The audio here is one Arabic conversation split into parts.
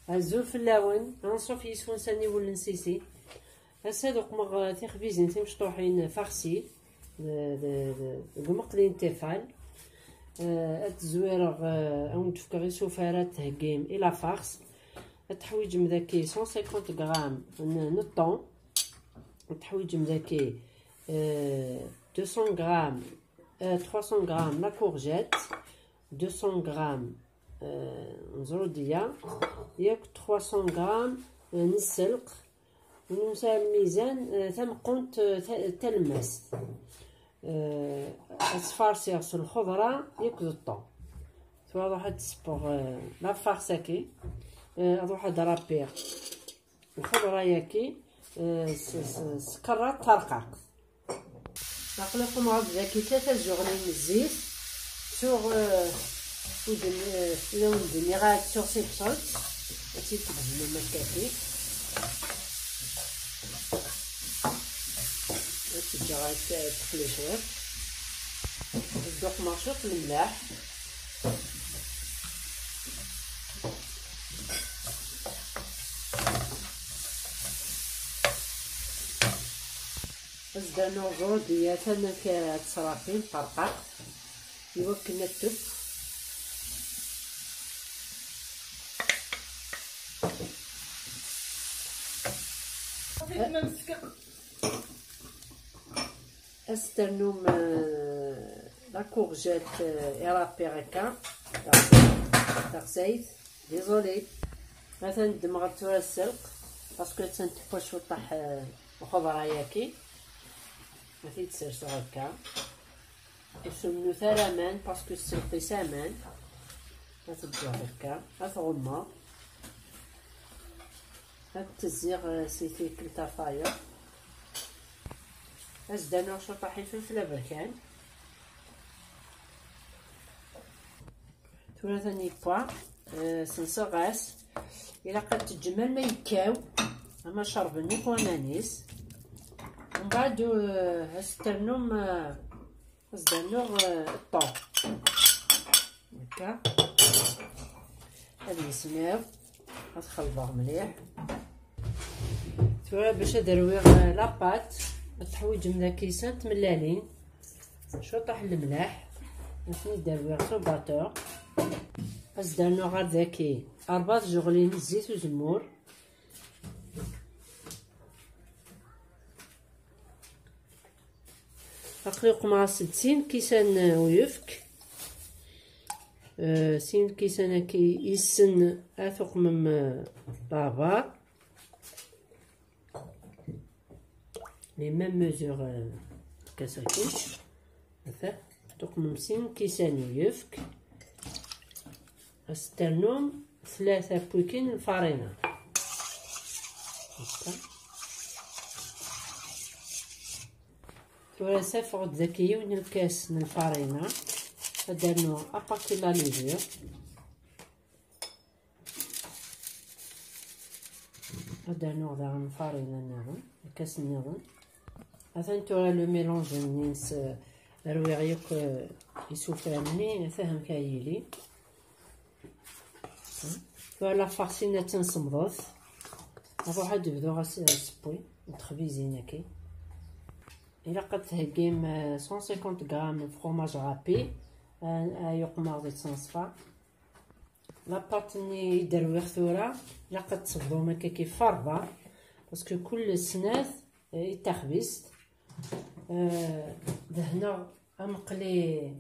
الزول في اللون غنصوف يسون ساني ولا نسيسي هسا دوك مغ تيخبيزين تيمشطوحين فارسي مقلين تيفال الزويرة او تفكا غير سوفارات تهكيم الى فارس تحويج مذاكي 150 غرام نطون تحويج مذاكي 200 غرام 300 غرام لا كورجيت 200 غرام زرودية ياك 300 غرام نسلق ونسى الميزان تمقونت تلمس اسفارسيغ سو الخضرة ياك الطون توا واحد تسبوغ لا فارساكي واحد رابير الخضرة ياكي سكرات ترقق نقلكم هاد ذاكي 3 جوغلين الزيت سوغ لون دميغات سوغ سيبسوت هادشي تبدلو مكاكي الدجاجة تخلي شوية الذوق مرشوط الملاح ازدانو زودية تانا كتصرافين طرقاق يوكلنا التب استنوم لا كورجيت ايرابي هكا تاع زيت ديزولي مثلا دمغت تورا السلق باسكو تنتبوش وطاح الخضره ياكي ما تيتسرسو هكا يسمنو ثلامان باسكو السلق يسامان هتبدا هكا هتغمى هتزيغ سيتي كلتا فاير ازدانو شطاحي فلفل بركان تورا ثاني بوا سنصغاس الى قد تجمل ما يكاو اما شربني فوانانيس ومن بعد هسترنوم ازدانو الطون هكا هادي يسناو غتخلطوه مليح تورا باش ادرويغ لاباط تحويج من كيسان تملالين شطح الملاح نسني درويغ سو باتور ازدانو غير ذاكي 4 جوغلين زيت وزمور اقلق مع 60 كيسان ويفك سين كيسان كي يسن اثق من لافار لي ميم ميزور كاساكي هذا تقمم سين كيسان ويفك استرنوم 3 بوكين الفارينة هكا تورا سافغ ذاكية ون الكاس من الفارينة درنو اباكي لا ليفور درنو غدا الفارينة ناغن الكاس ناغن هذا تورا لو ميلونج نينس رويغيك يسوفرني فهم كايلي فوالا فارسينا تنصمضوث نروح نبدو غاسبوي نتخبيزين هكي الى قد تهكيم 150 غرام فروماج رابي يقمر غادي تنصفى لاباط ني درويغ ثورا الى قد تصبدو هكا كيف فرضه باسكو كل سناث يتخبيست دهنا امقلي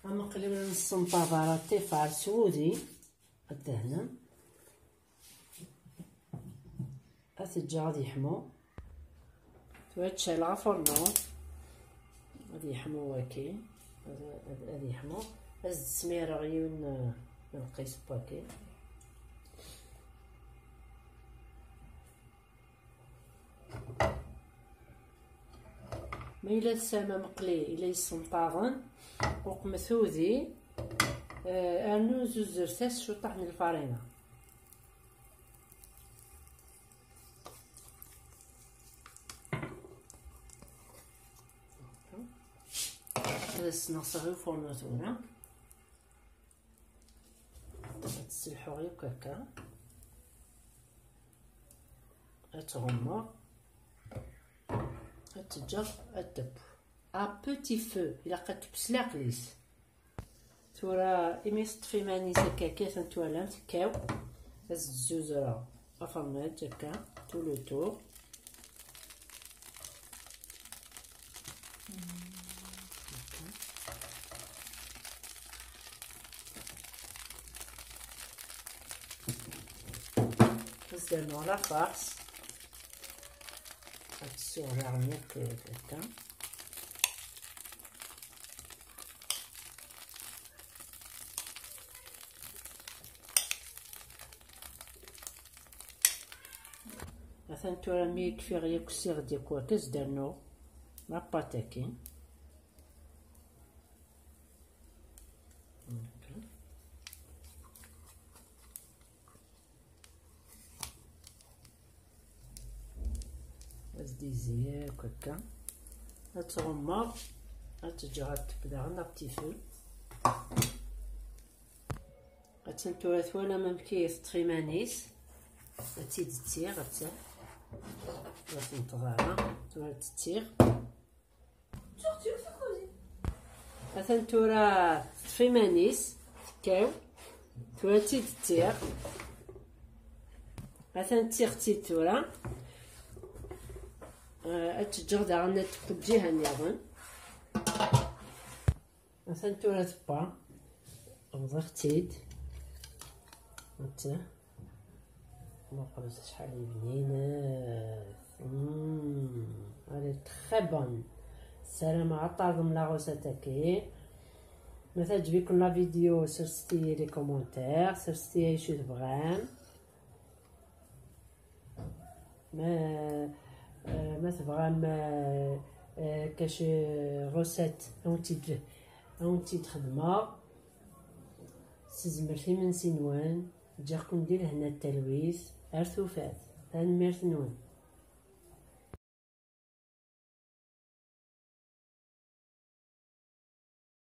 من السنطابرة تيفال سعودي الدهنا أثجا غادي يحمو تواتشال غفرنو غادي يحمو واكي غادي يحمو هز السميرة غيون نقيس باكي ما إلا السما مقلي إلا يسنطاغن وقمثوذي أنو زوز زرتاس شو طحن الفارينة هذا السنة صغير فورنو ثورة تسلحو غير هكا، غتغمر، غتجر الدب ا بوتي فو. الا قتبسلا قليس تورا إميس طفي مانيس هكاكا تنتوالا تكاو. هز الزوزرة افرمات هكا تو لو طور. هز درنا لا فارس، غتسوغ هكا. مثلا تورا مي كفي غير كسيغ ديك وكاس درنو لاباطاكين. ديزيك هكا غتغمر، غتجي غتبدا غير بتي فو. غتنتورا ثوالا ممكيس طفي مانيس غتزيد تسيغ غتسيغ غتنطغاها تورا تتيغ. مثلا تورا طفي مانيس تكاو تورا تزيد تيغ. مثلا تيغتي تورا اتجر داغنا تكون جهه نيضن. مثلا تورا تبا غضغتيد هانتا مقرص شحال بنينات. هادي تري بون. السلام على طاقم لاغوس اتاكي. مثلا تجيكم لا فيديو سرستي لي كومونتير، سرستي شو تبغان. ما تبغام كاش غوسات اونتي تخدمها سزمرتي من سنوان. جاكم دير هنا التلويث ارثوفات. تنميرت نون.